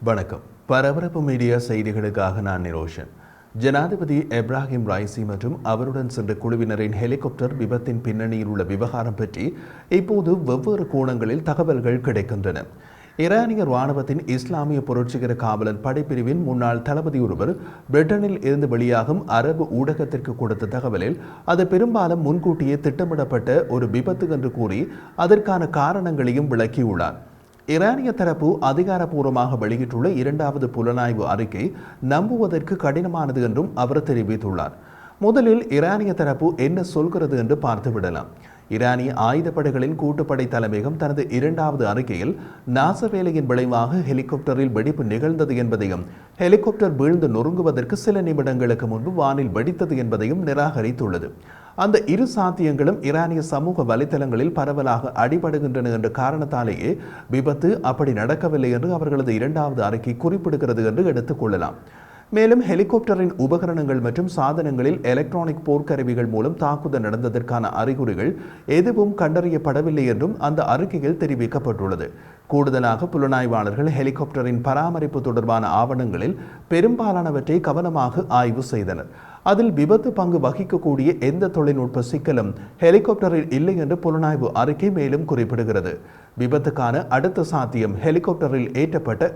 வணக்கம். பரபரப்பு மீடியா செய்திகளுக்காக நான் நிரோஷன். ஜனாதிபதி எப்ராஹிம் ரைசி மற்றும் அவருடன் சென்ற குழுவினரின் ஹெலிகாப்டர் விபத்தின் பின்னணியில் உள்ள விவகாரம் பற்றி இப்போது வெவ்வேறு கோணங்களில் தகவல்கள் கிடைக்கின்றன. ஈரானிய இராணுவத்தின் இஸ்லாமிய புரட்சிகர காவலன் படைப்பிரிவின் முன்னாள் தளபதி ஒருவர் பிரிட்டனில் இருந்து வெளியாகும் அரபு ஊடகத்திற்கு கொடுத்த தகவலில் அது பெரும்பாலும் முன்கூட்டியே திட்டமிடப்பட்ட ஒரு விபத்து என்று கூறி அதற்கான காரணங்களையும் விளக்கியுள்ளார். ஈரானிய தரப்பு அதிகாரப்பூர்வமாக வெளியிட்டுள்ள இரண்டாவது புலனாய்வு அறிக்கை நம்புவதற்கு கடினமானது என்றும் அவர் தெரிவித்துள்ளார். முதலில் ஈரானிய தரப்பு என்ன சொல்கிறது என்று பார்த்துவிடலாம். ஈரானிய ஆயுதப்படைகளின் கூட்டுப்படை தலைமையகம் தனது இரண்டாவது அறிக்கையில் நாசவேலையின் விளைவாக ஹெலிகாப்டரில் வெடிப்பு நிகழ்ந்தது என்பதையும் ஹெலிகாப்டர் வீழ்ந்து நொறுங்குவதற்கு சில நிமிடங்களுக்கு முன்பு வானில் வெடித்தது என்பதையும் நிராகரித்துள்ளது. அந்த இரு சாத்தியங்களும் ஈரானிய சமூக வலைதளங்களில் பரவலாக அடிபடுகின்றன என்ற காரணத்தாலேயே விபத்து அப்படி நடக்கவில்லை என்று அவர்களது இரண்டாவது அறிக்கை குறிப்பிடுகிறது என்று எடுத்துக் கொள்ளலாம். மேலும் ஹெலிகாப்டரின் உபகரணங்கள் மற்றும் சாதனங்களில் எலக்ட்ரானிக் போர்க்கருவிகள் மூலம் தாக்குதல் நடந்ததற்கான அறிகுறிகள் எதுவும் கண்டறியப்படவில்லை என்றும் அந்த அறிக்கையில் தெரிவிக்கப்பட்டுள்ளது. கூடுதலாக புலனாய்வாளர்கள் ஹெலிகாப்டரின் பராமரிப்பு தொடர்பான ஆவணங்களில் பெரும்பாலானவற்றை கவனமாக ஆய்வு செய்தனர். அதில் விபத்து பங்கு வகிக்கக்கூடிய எந்த தொழில்நுட்ப சிக்கலும் ஹெலிகாப்டரில் இல்லை என்று புலனாய்வு அறிக்கை மேலும் குறிப்பிடுகிறது. விபத்துக்கான அடுத்த சாத்தியம் ஹெலிகாப்டரில் ஏற்றப்பட்ட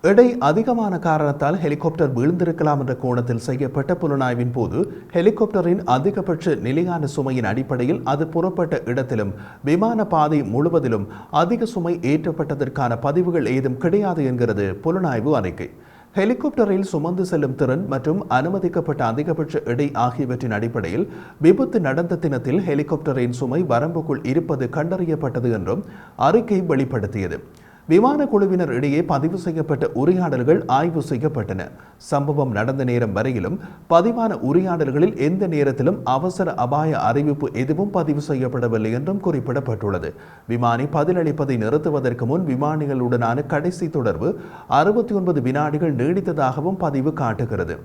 எடை அதிகமான காரணத்தால் ஹெலிகாப்டர் வீழ்ந்திருக்கலாம் என்ற கோணத்தில் செய்யப்பட்ட புலனாய்வின் போது ஹெலிகாப்டரின் அதிகபட்ச நிலையான சுமையின் அடிப்படையில் அது புறப்பட்ட இடத்திலும் விமான பாதை முழுவதிலும் அதிக சுமை ஏற்றப்பட்டதற்கான பதிவுகள் ஏதும் கிடையாது என்கிறது புலனாய்வு அறிக்கை. ஹெலிகாப்டரில் சுமந்து செல்லும் திறன் மற்றும் அனுமதிக்கப்பட்ட அதிகபட்ச எடை ஆகியவற்றின் அடிப்படையில் விபத்து நடந்த தினத்தில் ஹெலிகாப்டரின் சுமை வரம்புக்குள் இருப்பது கண்டறியப்பட்டது என்றும் அறிக்கை வெளிப்படுத்தியது. விமான குழுவினர் இடையே பதிவு செய்யப்பட்ட உரையாடல்கள் ஆய்வு செய்யப்பட்டன. சம்பவம் நடந்த நேரம் வரையிலும் பதிவான உரையாடல்களில் எந்த நேரத்திலும் அவசர அபாய அறிவிப்பு எதுவும் பதிவு செய்யப்படவில்லை என்றும் குறிப்பிடப்பட்டுள்ளது. விமானி பதிலளிப்பதை நிறுத்துவதற்கு முன் விமானிகளுடனான கடைசி தொடர்பு 69 வினாடிகள் நீடித்ததாகவும் பதிவு காட்டுகிறது.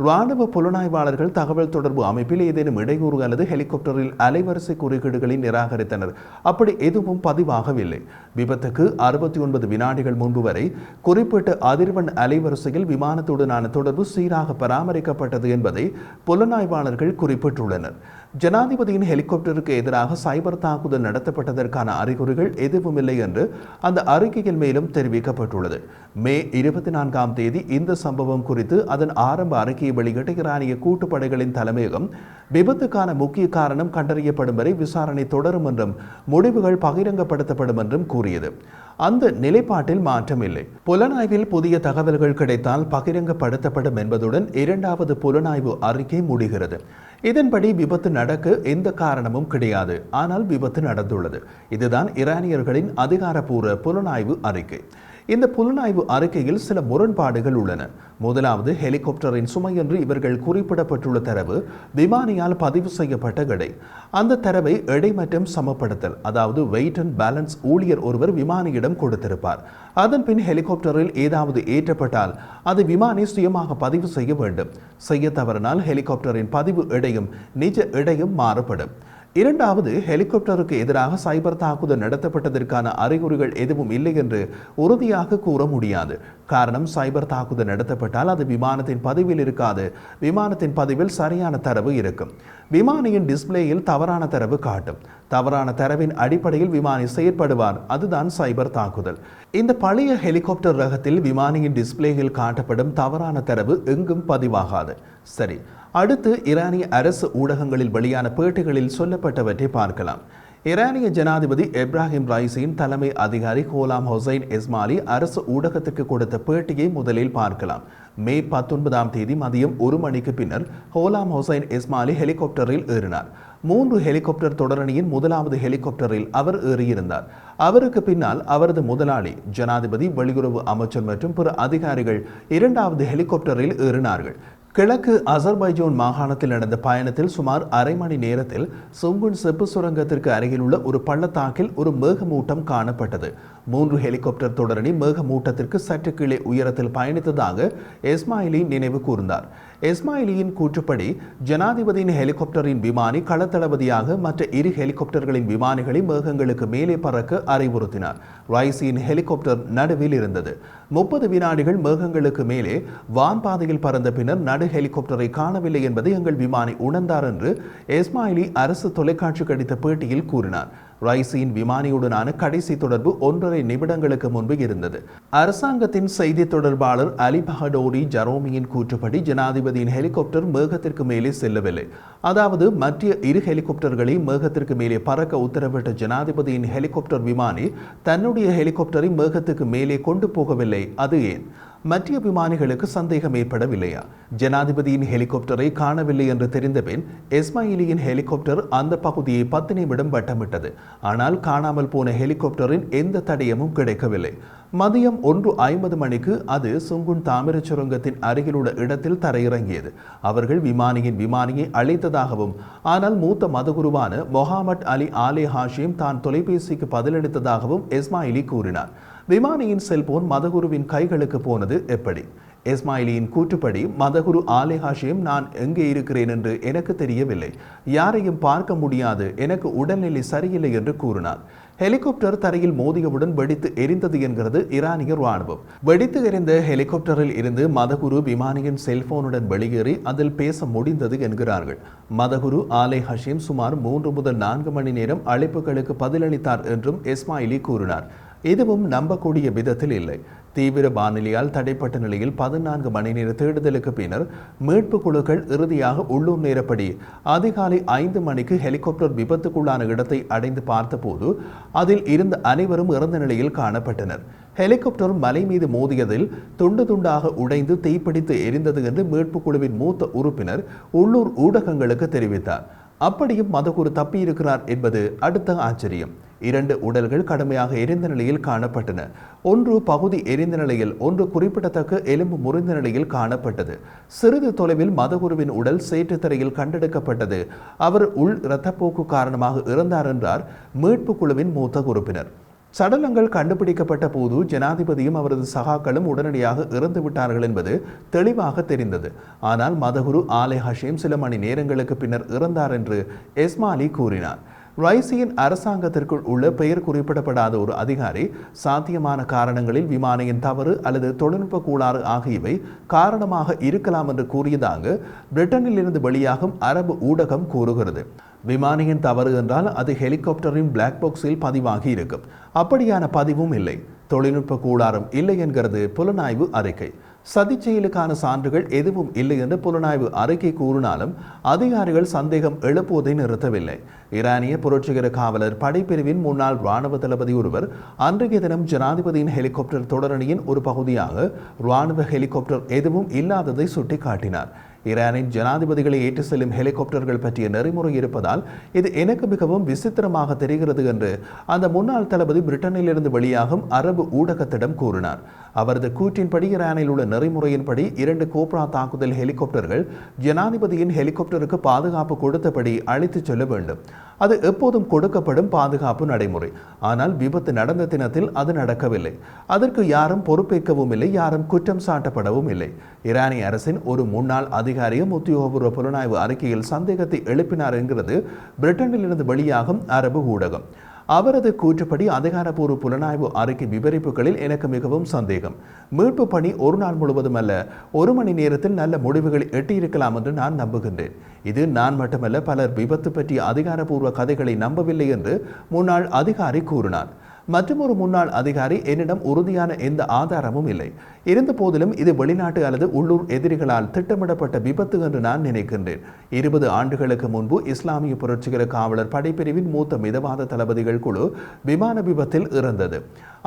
இராணுவ புலனாய்வாளர்கள் தகவல் தொடர்பு அமைப்பில் ஏதேனும் இடையூறு அல்லது ஹெலிகாப்டரில் அலைவரிசை குறுக்கீடுகளை நிராகரித்தனர். அப்படி எதுவும் பதிவாகவில்லை. விபத்துக்கு 69 வினாடிகள் முன்பு வரை குறிப்பிட்ட அதிர்வெண் அலைவரிசையில் விமானத்துடனான தொடர்பு சீராக பராமரிக்கப்பட்டது என்பதை புலனாய்வாளர்கள் குறிப்பிட்டுள்ளனர். ஜனாதிபதியின் ஹெலிகாப்டருக்கு எதிராக சைபர் தாக்குதல் நடத்தப்பட்டதற்கான அறிகுறிகள் எதுவும் இல்லை என்று அந்த அறிக்கையில் மேலும் தெரிவிக்கப்பட்டுள்ளது. மே 24ஆம் தேதி இந்த சம்பவம் குறித்து அதன் ஆரம்ப அறிக்கையை வெளியிட்ட ஈரானிய கூட்டுப்படைகளின் தலைமையகம் விபத்துக்கான முக்கிய காரணம் கண்டறியப்படும் வரை விசாரணை தொடரும் என்றும் முடிவுகள் பகிரங்கப்படுத்தப்படும் என்றும் கூறியது. அந்த நிலைப்பாட்டில் மாற்றம் இல்லை. புலனாய்வில் புதிய தகவல்கள் கிடைத்தால் பகிரங்கப்படுத்தப்படும் என்பதுடன் இரண்டாவது புலனாய்வு அறிக்கை முடிகிறது. இதன்படி விபத்து நடக்க எந்த காரணமும் கிடையாது, ஆனால் விபத்து நடந்துள்ளது. இதுதான் ஈரானியர்களின் அதிகாரப்பூர்வ புலனாய்வு அறிக்கை. இந்த புலனாய்வு அறிக்கையில் சில முரண்பாடுகள் உள்ளன. முதலாவது, ஹெலிகாப்டரின் சுமை என்று இவர்கள் குறிப்பிடப்பட்டுள்ள தரவு விமானியால் பதிவு செய்யப்பட்ட எடை. அந்த தரவை எடை மற்றும் சமப்படுத்தல், அதாவது வெயிட் அண்ட் பேலன்ஸ் ஊழியர் ஒருவர் விமானியிடம் கொடுத்திருப்பார். அதன் பின் ஹெலிகாப்டரில் ஏதாவது ஏற்றப்பட்டால் அது விமானி சுயமாக பதிவு செய்ய வேண்டும். செய்ய தவறினால் ஹெலிகாப்டரின் பதிவு எடையும் நிஜ எடையும் மாறுபடும். இரண்டாவது, ஹெலிகாப்டருக்கு எதிராக சைபர் தாக்குதல் நடத்தப்பட்டதற்கான அறிகுறிகள் எதுவும் இல்லை என்று உறுதியாக கூற முடியாது. காரணம், சைபர் தாக்குதல் நடத்தப்பட்டால் அது விமானத்தின் பதிவில் இருக்காது. விமானத்தின் பதிவில் சரியான தரவு இருக்கும். விமானியின் டிஸ்பிளேயில் தவறான தரவு காட்டும். தவறான தரவின் அடிப்படையில் விமானி செயற்படுவார். அதுதான் சைபர் தாக்குதல். இந்த பழைய ஹெலிகாப்டர் ரகத்தில் விமானியின் டிஸ்பிளேயில் காட்டப்படும் தவறான தரவு எங்கும் பதிவாகாது. சரி, அடுத்து ஈரானிய அரசு ஊடகங்களில் வெளியான பேட்டிகளில் சொல்லப்பட்டவற்றை பார்க்கலாம். ஈரானிய ஜனாதிபதி எப்ராஹிம் ரைசியின் தலைமை அதிகாரி கோலாம் ஹொசைன் எஸ்மாலி அரசு ஊடகத்துக்கு கொடுத்த பேட்டியை முதலில் பார்க்கலாம். மே 19ஆம் தேதி மதியம் 1 மணிக்கு பின்னர் கோலாம் ஹொசைன் எஸ்மாலி ஹெலிகாப்டரில் ஏறினார். 3 ஹெலிகாப்டர் தொடரணியின் முதலாவது ஹெலிகாப்டரில் அவர் ஏறியிருந்தார். அவருக்கு பின்னால் அவரது முதலாளி, ஜனாதிபதி, வெளியுறவு அமைச்சர் மற்றும் பிற அதிகாரிகள் இரண்டாவது ஹெலிகாப்டரில் ஏறினார்கள். கிழக்கு அசர்பைஜான் மாகாணத்தில் நடந்த பயணத்தில் சுமார் அரை மணி நேரத்தில் சுங்குன் செப்பு சுரங்கத்திற்கு அருகிலுள்ள ஒரு பள்ளத்தாக்கில் ஒரு மேகமூட்டம் காணப்பட்டது. 3 ஹெலிகாப்டர் தொடரணி மேகமூட்டத்திற்கு சற்று கீழே உயரத்தில் பயணித்ததாக இஸ்மாயிலி நினைவு கூர்ந்தார். இஸ்மாயிலியின் கூற்றுப்படி ஜனாதிபதியின் ஹெலிகாப்டரின் விமானி களத்தளபதியாக மற்ற 2 ஹெலிகாப்டர்களின் விமானிகளை மேகங்களுக்கு மேலே பறக்க அறிவுறுத்தினார். ரைசியின் ஹெலிகாப்டர் நடுவில் இருந்தது. 30 வினாடிகள் மேகங்களுக்கு மேலே வான்பாதையில் பறந்த பின்னர் நடு ஹெலிகாப்டரை காணவில்லை என்பதை எங்கள் விமானி உணர்ந்தார் என்று இஸ்மாயிலி அரசு தொலைக்காட்சிக்கு அளித்த பேட்டியில் கூறினார். ரைசியின் விமானியுடனான கடைசி தொடர்பு 1.5 நிமிடங்களுக்கு முன்பு இருந்தது. அரசாங்கத்தின் செய்தி தொடர்பாளர் அலி பஹடோரி ஜரோமியின் கூற்றுப்படி ஜனாதிபதியின் ஹெலிகாப்டர் மேகத்திற்கு மேலே செல்லவில்லை. அதாவது மற்ற 2 ஹெலிகாப்டர்களை மேகத்திற்கு மேலே பறக்க உத்தரவிட்ட ஜனாதிபதியின் ஹெலிகாப்டர் விமானி தன்னுடைய ஹெலிகாப்டரை மேகத்துக்கு மேலே கொண்டு போகவில்லை. அது ஏன்? மற்ற விமானிகளுக்கு சந்தேகம் ஏற்படவில்லையா? ஜனாதிபதியின் ஹெலிகாப்டரை காணவில்லை என்று தெரிந்தபின் இஸ்மாயிலியின் ஹெலிகாப்டர் அந்த பகுதியை 10 நிமிடம் வட்டமிட்டது. ஆனால் காணாமல் போன ஹெலிகாப்டரின் எந்த தடயமும் கிடைக்கவில்லை. மதியம் 1:50 மணிக்கு அது சுங்குன் தாமிர சுரங்கத்தின் அருகிலுள்ள இடத்தில் தரையிறங்கியது. அவர்கள் விமானியை அழைத்ததாகவும் ஆனால் மூத்த மதகுருவான மொஹாமட் அலி ஆலே ஹாஷிம் தான் தொலைபேசிக்கு பதிலளித்ததாகவும் இஸ்மாயிலி கூறினார். விமானியின் செல்போன் மதகுருவின் கைகளுக்கு போனது எப்படி? இஸ்மாயிலியின் கூற்றுப்படி மதகுரு ஆலே ஹாஷிம் நான் எங்கே இருக்கிறேன் என்று எனக்கு தெரியவில்லை, யாரையும் பார்க்க முடியாது, எனக்கு உடல்நிலை சரியில்லை என்று கூறினார். ஹெலிகாப்டர் தரையில் மோதியவுடன் வெடித்து எரிந்தது என்கிறது ஈரானிய ராணுவம். வெடித்து எரிந்த ஹெலிகாப்டரில் இருந்து மதகுரு விமானியின் செல்போனுடன் வெளியேறி அதில் பேச முடிந்தது என்கிறார்கள். மதகுரு ஆலே ஹஷீம் சுமார் 3 முதல் 4 மணி நேரம் அழைப்புகளுக்கு பதிலளித்தார் என்றும் இஸ்மாயிலி கூறினார். இதுவும் நம்பக்கூடிய விதத்தில் இல்லை. தீவிர வானிலையால் தடைப்பட்ட நிலையில் 14 மணி நேர தேடுதலுக்கு பின்னர் மீட்பு குழுக்கள் இறுதியாக உள்ளூர் நேரப்படி அதிகாலை 5 மணிக்கு ஹெலிகாப்டர் விபத்துக்குள்ளான இடத்தை அடைந்து பார்த்தபோது அதில் இருந்த அனைவரும் இறந்த நிலையில் காணப்பட்டனர். ஹெலிகாப்டர் மலை மீது மோதியதில் துண்டு துண்டாக உடைந்து தீப்பிடித்து எரிந்தது என்று மீட்பு குழுவின் மூத்த உறுப்பினர் உள்ளூர் ஊடகங்களுக்கு தெரிவித்தார். அப்படியும் மதகுரு தப்பியிருக்கிறார் என்பது அடுத்த ஆச்சரியம். 2 உடல்கள் கடுமையாக எரிந்த நிலையில் காணப்பட்டன. ஒன்று பகுதி எரிந்த நிலையில், ஒன்று குறிப்பிடத்தக்க எலும்பு முறிந்த நிலையில் காணப்பட்டது. சிறிது தொலைவில் மதகுருவின் உடல் சேற்றுத்தரையில் கண்டெடுக்கப்பட்டது. அவர் உள் இரத்தப்போக்கு காரணமாக இறந்தார் என்றார் மீட்பு குழுவின் மூத்த உறுப்பினர். சடலங்கள் கண்டுபிடிக்கப்பட்ட போது ஜனாதிபதியும் அவரது சகாக்களும் உடனடியாக இறந்து விட்டார்கள் என்பது தெளிவாக தெரிந்தது. ஆனால் மதகுரு ஆலே ஹஷீம் சில மணி நேரங்களுக்கு பின்னர் இறந்தார் என்று இஸ்மாயிலி கூறினார். ரைசியின் அரசாங்கத்திற்குள் உள்ள பெயர் குறிப்பிடப்படாத ஒரு அதிகாரி சாத்தியமான காரணங்களில் விமானியின் தவறு அல்லது தொழில்நுட்ப கோளாறு ஆகியவை காரணமாக இருக்கலாம் என்று கூறியதாக பிரிட்டனில் இருந்து வெளியாகும் அரபு ஊடகம் கூறுகிறது. விமானியின் தவறு என்றால் அது ஹெலிகாப்டரின் பிளாக் பாக்ஸில் பதிவாகி இருக்கும். அப்படியான பதிவும் இல்லை. தொழில்நுட்ப கோளாறும் இல்லை என்கிறது புலனாய்வு அறிக்கை. சதிச் செயலுக்கான சான்றுகள் எதுவும் இல்லை என்று புலனாய்வு அறிக்கை கூறினாலும் அதிகாரிகள் சந்தேகம் எழுப்புவதை நிறுத்தவில்லை. ஈரானிய புரட்சிகர காவலர் படைப்பிரிவின் முன்னாள் இராணுவ தளபதி ஒருவர் அன்றைய தினம் ஜனாதிபதியின் ஹெலிகாப்டர் தொடரணியின் ஒரு பகுதியாக இராணுவ ஹெலிகாப்டர் எதுவும் இல்லாததை சுட்டிக்காட்டினார். ஈரானின் ஜனாதிபதிகளை ஏற்று செல்லும் ஹெலிகாப்டர்கள் பற்றிய நெறிமுறை இருப்பதால் இது எனக்கு மிகவும் விசித்திரமாக தெரிகிறது என்று அந்த முன்னாள் தளபதி பிரிட்டனில் இருந்து வெளியாகும் அரபு ஊடகத்திடம் கூறினார். அவரது கூற்றின்படி ஈரானில் உள்ள நெறிமுறையின்படி 2 கோப்ரா தாக்குதல் ஹெலிகாப்டர்கள் ஜனாதிபதியின் ஹெலிகாப்டருக்கு பாதுகாப்பு கொடுத்தபடி அழைத்துச் செல்ல வேண்டும். அது எப்போதும் கொடுக்கப்படும் பாதுகாப்பு நடைமுறை. ஆனால் விபத்து நடந்த தினத்தில் அது நடக்கவில்லை. அதற்கு யாரும் பொறுப்பேற்கவும் இல்லை, யாரும் குற்றம் சாட்டப்படவும் இல்லை. ஈரானிய அரசின் ஒரு முன்னாள் அதிகாரியும் உத்தியோகபூர்வ புலனாய்வு அறிக்கையில் சந்தேகத்தை எழுப்பினார் என்கிறது பிரிட்டனில் இருந்து வெளியாகும் அரபு ஊடகம். அவரது கூற்றுப்படி அதிகாரப்பூர்வ புலனாய்வு அறிக்கை விவரிப்புகளில் எனக்கு மிகவும் சந்தேகம். மீட்பு பணி ஒரு நாள் முழுவதும் அல்ல, 1 மணி நேரத்தில் நல்ல முடிவுகளை எட்டியிருக்கலாம் என்று நான் நம்புகின்றேன். இது நான் மட்டுமல்ல, பலர் விபத்து பற்றிய அதிகாரப்பூர்வ கதைகளை நம்பவில்லை என்று முன்னாள் அதிகாரி கூறினார். மற்றொரு முன்னாள் அதிகாரி என்னிடம் உறுதியான எந்த ஆதாரமும் இல்லை. இருந்த போதிலும் இது வெளிநாட்டு அல்லது உள்ளூர் எதிரிகளால் திட்டமிடப்பட்ட விபத்து என்று நான் நினைக்கின்றேன். 20 ஆண்டுகளுக்கு முன்பு இஸ்லாமிய புரட்சிகர காவலர் படைப்பிரிவின் மூத்த மிதவாத தளபதிகள் குழு விமான விபத்தில் இறந்தது.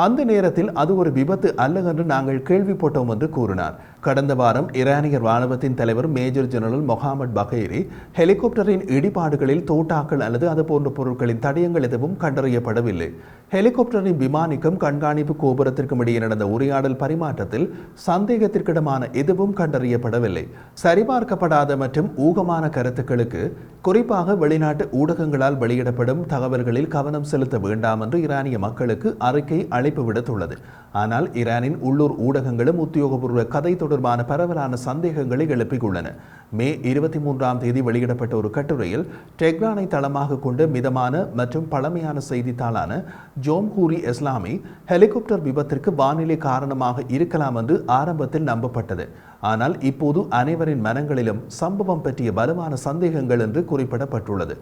அந்த நேரத்தில் அது ஒரு விபத்து அல்ல என்று நாங்கள் கேள்விப்பட்டோம் என்று கூறினார். கடந்த வாரம் ஈரானிய இராணுவத்தின் தலைவர் மேஜர் ஜெனரல் மொஹாமட் பகேரி ஹெலிகாப்டரின் இடிபாடுகளில் தோட்டாக்கள் அல்லது அது போன்ற பொருட்களின் தடயங்கள் எதுவும் கண்டறியப்படவில்லை. ஹெலிகாப்டர் ஹெலிகாப்டரின் விமானிக்கும் கண்காணிப்பு கோபுரத்திற்கும் இடையே நடந்த உரையாடல் பரிமாற்றத்தில் சந்தேகத்திற்கிடமான எதுவும் கண்டறியப்படவில்லை. சரிபார்க்கப்படாத மற்றும் ஊகமான கருத்துக்களுக்கு குறிப்பாக வெளிநாட்டு ஊடகங்களால் வெளியிடப்படும் தகவல்களில் கவனம் செலுத்த வேண்டாம் என்று ஈரானிய மக்களுக்கு அறிக்கை அழைப்பு விடுத்துள்ளது. ஆனால் ஈரானின் உள்ளூர் ஊடகங்களும் உத்தியோகபூர்வ கதை தொடர்பான பரவலான சந்தேகங்களை எழுப்பியுள்ளன. மே 23ஆம் தேதி வெளியிடப்பட்ட ஒரு கட்டுரையில் டெஹ்ரானை தளமாக கொண்டு மிதமான மற்றும் பழமையான செய்தித்தாளான ஜோம்ஹூரி இஸ்லாமி ஹெலிகாப்டர் விபத்திற்கு வானிலை காரணமாக இருக்கலாம் என்று ஆரம்பத்தில் நம்பப்பட்டது. ஆனால் இப்போது அனைவரின் மனங்களிலும் சம்பவம் பற்றிய பலமான சந்தேகங்கள் என்று குறிப்பிடப்பட்டுள்ளது.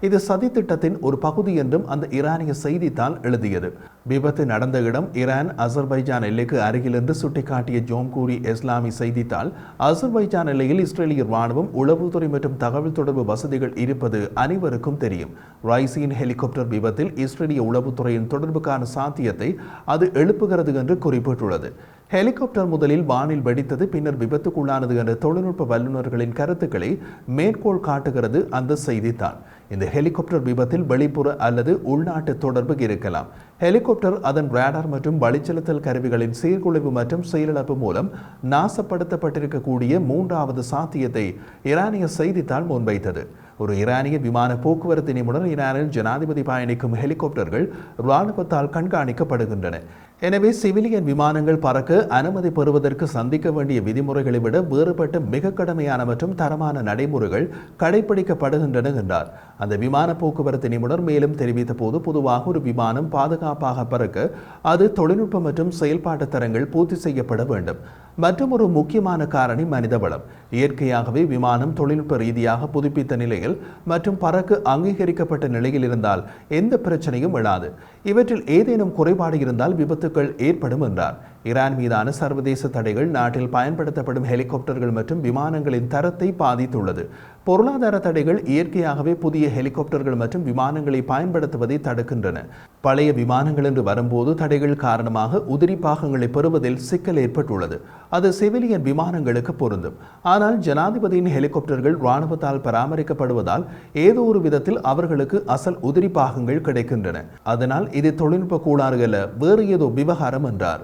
இது சதித்திட்டத்தின் ஒரு பகுதி என்றும் அந்த ஈரானிய செய்தித்தாள் எழுதியது. விபத்து நடந்த இடம் ஈரான் அசர்பைஜான் எல்லைக்கு அருகில் என்று சுட்டிக்காட்டிய ஜோம்கூரி இஸ்லாமி செய்தித்தாள், அசர்பைஜான் எல்லையில் இஸ்ரேலிய ராணுவம், உளவுத்துறை மற்றும் தகவல் தொடர்பு வசதிகள் இருப்பது அனைவருக்கும் தெரியும். ரைசியின் ஹெலிகாப்டர் விபத்தில் இஸ்ரேலிய உளவுத்துறையின் தொடர்புக்கான சாத்தியத்தை அது எழுப்புகிறது என்று குறிப்பிட்டுள்ளது. ஹெலிகாப்டர் முதலில் வானில் வெடித்தது, பின்னர் விபத்துக்குள்ளானது என்ற தொழில்நுட்ப வல்லுநர்களின் கருத்துக்களை மேற்கோள் காட்டுகிறது அந்த செய்தித்தாள். இந்த ஹெலிகாப்டர் விபத்தில் வெளிப்புற அல்லது உள்நாட்டு தொடர்பு இருக்கலாம். ஹெலிகாப்டர் அதன் ரேடார் மற்றும் வழிச்செலுத்தல் கருவிகளின் சீர்குலைவு மற்றும் செயலிழப்பு மூலம் நாசப்படுத்தப்பட்டிருக்கக்கூடிய மூன்றாவது சாத்தியத்தை ஈரானிய செய்தித்தாள் முன்வைத்தது. ஒரு ஈரானிய விமான போக்குவரத்து நிபுணர், ஈரானில் ஜனாதிபதி பயணிக்கும் ஹெலிகாப்டர்கள் இராணுவத்தால் கண்காணிக்கப்படுகின்றன. எனவே சிவிலியன் விமானங்கள் பறக்க அனுமதி பெறுவதற்கு சந்திக்க வேண்டிய விதிமுறைகளை விட வேறுபட்ட மிக கடுமையான மற்றும் தரமான நடைமுறைகள் கடைபிடிக்கப்படுகின்றன என்றார். அந்த விமான போக்குவரத்து நிபுணர் மேலும் தெரிவித்த போது, பொதுவாக ஒரு விமானம் பாதுகாப்பாக பறக்க அது தொழில்நுட்ப மற்றும் செயல்பாட்டு தரங்கள் பூர்த்தி செய்யப்பட வேண்டும். மற்றும் ஒரு முக்கியமான காரணி மனித வளம். இயற்கையாகவே விமானம் தொழில்நுட்ப ரீதியாக புதுப்பித்த நிலையில் மற்றும் பறக்க அங்கீகரிக்கப்பட்ட நிலையில் இருந்தால் எந்த பிரச்சனையும் எழாது. இவற்றில் ஏதேனும் குறைபாடு இருந்தால் விபத்துக்கள் ஏற்படும் என்றார். ஈரான் மீதான சர்வதேச தடைகள் நாட்டில் பயன்படுத்தப்படும் ஹெலிகாப்டர்கள் மற்றும் விமானங்களின் தரத்தை பாதித்துள்ளது. பொருளாதார தடைகள் இயற்கையாகவே புதிய ஹெலிகாப்டர்கள் மற்றும் விமானங்களை பயன்படுத்துவதை தடுக்கின்றன. பழைய விமானங்கள் என்று வரும்போது தடைகள் காரணமாக உதிரி பாகங்களை பெறுவதில் சிக்கல் ஏற்பட்டுள்ளது. அது சிவிலியன் விமானங்களுக்கு பொருந்தும். ஆனால் ஜனாதிபதியின் ஹெலிகாப்டர்கள் இராணுவத்தால் பராமரிக்கப்படுவதால் ஏதோ ஒரு விதத்தில் அவர்களுக்கு அசல் உதிரி பாகங்கள் கிடைக்கின்றன. அதனால் இது தொழில்நுட்ப கோளாறு அல்ல, வேறு ஏதோ விவகாரம் என்றார்.